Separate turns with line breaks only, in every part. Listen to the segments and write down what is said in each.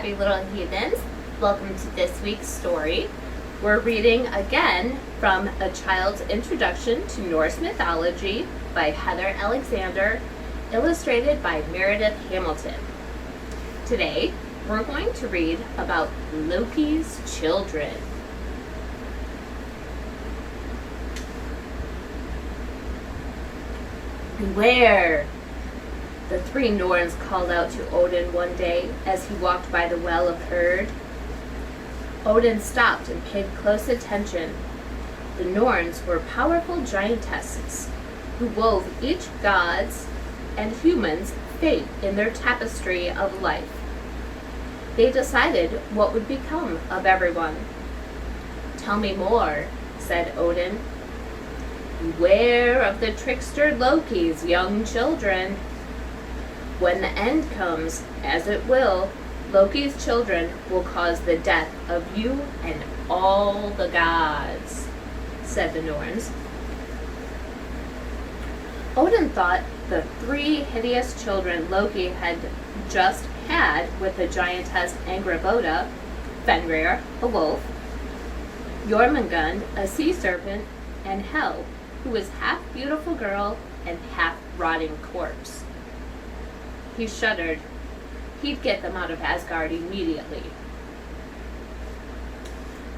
happy little heathens. Welcome to this week's story. We're reading again from A Child's Introduction to Norse Mythology by Heather Alexander, illustrated by Meredith Hamilton. Today, we're going to read about Loki's children. Beware! The three Norns called out to Odin one day as he walked by the well of Erd. Odin stopped and paid close attention. The Norns were powerful giantesses who wove each god's and humans' fate in their tapestry of life. They decided what would become of everyone. "Tell me more," said Odin. "Beware of the trickster Loki's young children. When the end comes, as it will, Loki's children will cause the death of you and all the gods," said the Norns. Odin thought the three hideous children Loki had just had with the giantess Angrboda, Fenrir, a wolf, Jormungandr, a sea serpent, and Hel, who was half beautiful girl and half rotting corpse. He shuddered. He'd get them out of Asgard immediately.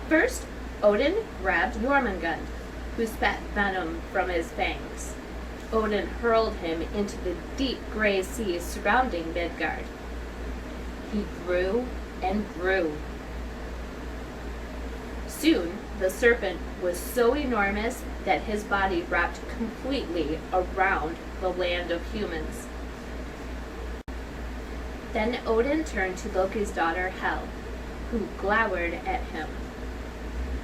First, Odin grabbed Jormungandr, who spat venom from his fangs. Odin hurled him into the deep gray sea surrounding Midgard. He grew and grew. Soon, the serpent was so enormous that his body wrapped completely around the land of humans. Then Odin turned to Loki's daughter Hel, who glowered at him.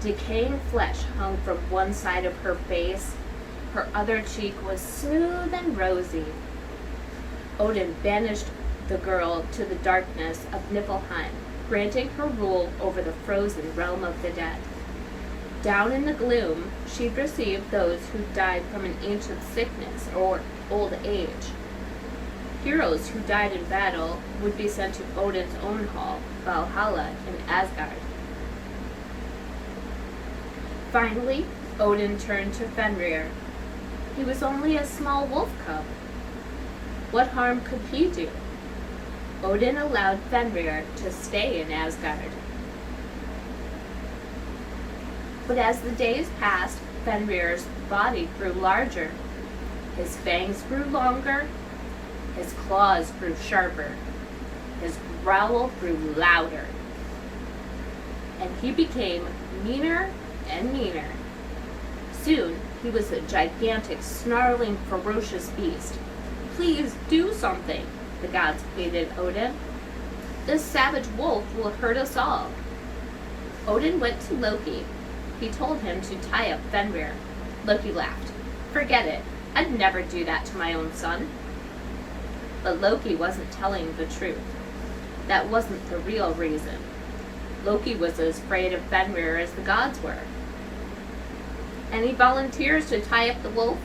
Decaying flesh hung from one side of her face. Her other cheek was smooth and rosy. Odin banished the girl to the darkness of Niflheim, granting her rule over the frozen realm of the dead. Down in the gloom, she'd receive those who died from an ancient sickness or old age. Heroes who died in battle would be sent to Odin's own hall, Valhalla, in Asgard. Finally, Odin turned to Fenrir. He was only a small wolf cub. What harm could he do? Odin allowed Fenrir to stay in Asgard. But as the days passed, Fenrir's body grew larger. His fangs grew longer. His claws grew sharper. His growl grew louder. And he became meaner and meaner. Soon, he was a gigantic, snarling, ferocious beast. "Please do something," the gods pleaded Odin. "This savage wolf will hurt us all." Odin went to Loki. He told him to tie up Fenrir. Loki laughed. "Forget it. I'd never do that to my own son." But Loki wasn't telling the truth. That wasn't the real reason. Loki was as afraid of Fenrir as the gods were. "Any volunteers to tie up the wolf?"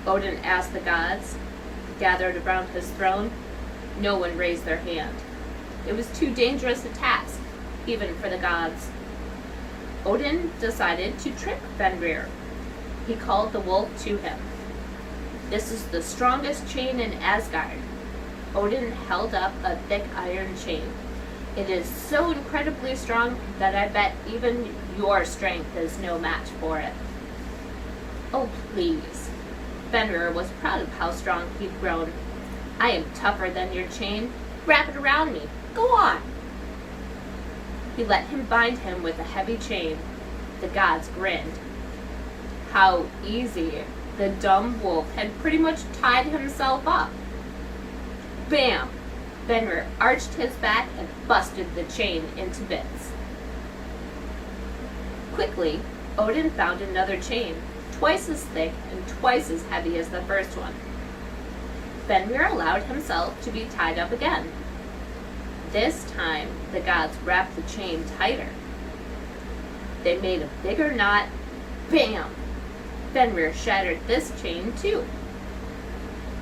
Odin asked the gods, gathered around his throne. No one raised their hand. It was too dangerous a task, even for the gods. Odin decided to trick Fenrir. He called the wolf to him. "This is the strongest chain in Asgard." Odin held up a thick iron chain. "It is so incredibly strong that I bet even your strength is no match for it." "Oh, please." Fenrir was proud of how strong he'd grown. "I am tougher than your chain. Wrap it around me. Go on." He let him bind him with a heavy chain. The gods grinned. How easy. The dumb wolf had pretty much tied himself up. Bam! Fenrir arched his back and busted the chain into bits. Quickly, Odin found another chain, twice as thick and twice as heavy as the first one. Fenrir allowed himself to be tied up again. This time, the gods wrapped the chain tighter. They made a bigger knot. Bam! Fenrir shattered this chain too.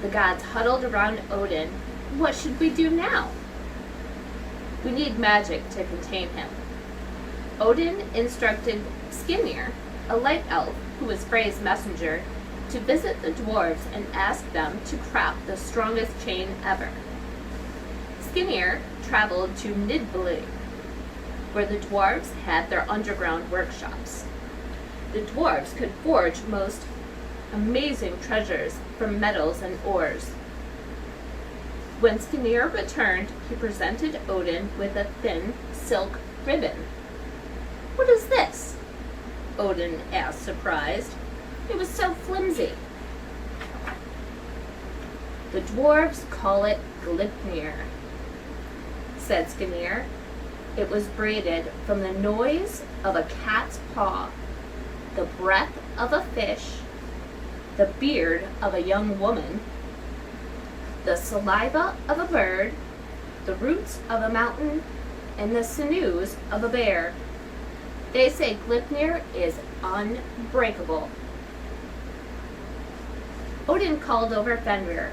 The gods huddled around Odin. "What should we do now?" who need magic to contain him. Odin instructed Skirnir, a light elf who was Frey's messenger, to visit the dwarves and ask them to craft the strongest chain ever. Skirnir traveled to Nidbali, where the dwarves had their underground workshops. The dwarves could forge most amazing treasures from metals and ores. When Skirnir returned, he presented Odin with a thin silk ribbon. "What is this?" Odin asked, surprised. It was so flimsy. "The dwarves call it Gleipnir," said Skirnir. "It was braided from the noise of a cat's paw, the breath of a fish, the beard of a young woman, the saliva of a bird, the roots of a mountain, and the sinews of a bear. They say Gleipnir is unbreakable." Odin called over Fenrir.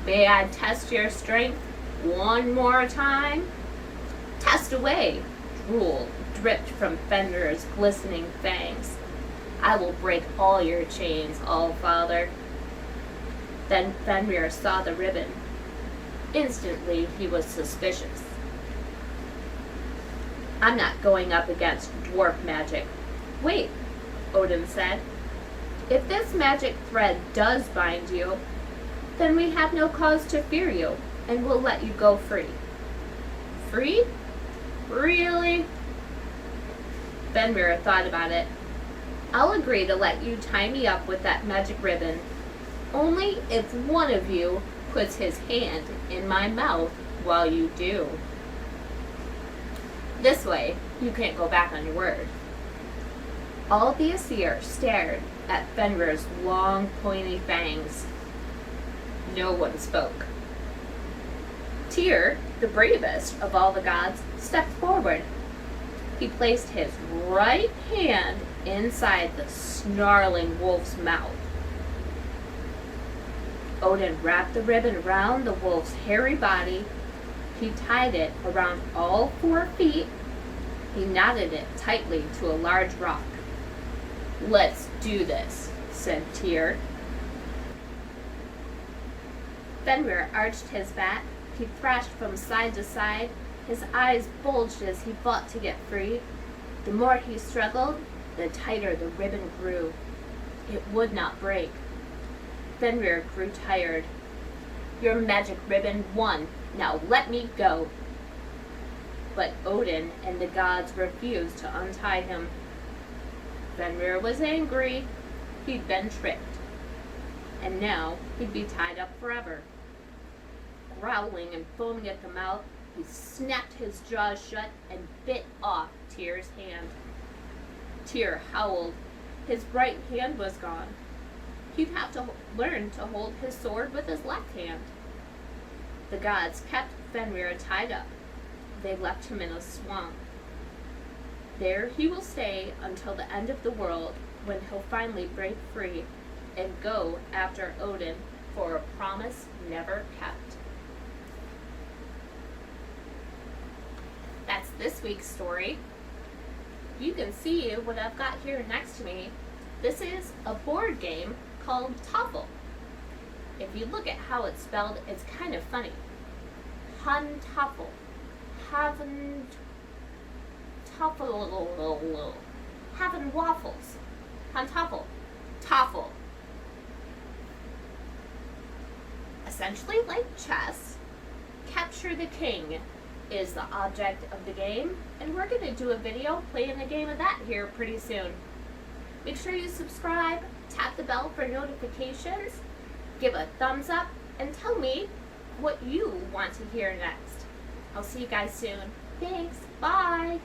"May I test your strength one more time?" "Test away," drool dripped from Fenrir's glistening fangs. "I will break all your chains, All-Father." Then Fenrir saw the ribbon. Instantly, he was suspicious. "I'm not going up against dwarf magic." "Wait," Odin said. "If this magic thread does bind you, then we have no cause to fear you, and we'll let you go free." "Free? Really?" Fenrir thought about it. "I'll agree to let you tie me up with that magic ribbon, only if one of you puts his hand in my mouth while you do. This way, you can't go back on your word." All the Aesir stared at Fenrir's long, pointy fangs. No one spoke. Tyr, the bravest of all the gods, stepped forward. He placed his right hand inside the snarling wolf's mouth. Odin wrapped the ribbon around the wolf's hairy body. He tied it around all 4 feet. He knotted it tightly to a large rock. "Let's do this," said Tyr. Fenrir arched his back. He thrashed from side to side. His eyes bulged as he fought to get free. The more he struggled, the tighter the ribbon grew. It would not break. Fenrir grew tired. "Your magic ribbon won. Now let me go." But Odin and the gods refused to untie him. Fenrir was angry. He'd been tricked. And now he'd be tied up forever. Growling and foaming at the mouth, he snapped his jaws shut and bit off Tyr's hand. Tyr howled. His right hand was gone. He'd have to learn to hold his sword with his left hand. The gods kept Fenrir tied up. They left him in a swamp. There he will stay until the end of the world, when he'll finally break free and go after Odin for a promise never kept. That's this week's story. You can see what I've got here next to me. This is a board game called Toffel. If you look at how it's spelled, it's kind of funny. Huntoffel. Having Toffel. Having waffles. Huntoffel. Toffel. Essentially like chess, capture the king is the object of the game, and we're going to do a video playing a game of that here pretty soon. Make sure you subscribe, tap the bell for notifications, give a thumbs up, and tell me what you want to hear next. I'll see you guys soon. Thanks. Bye.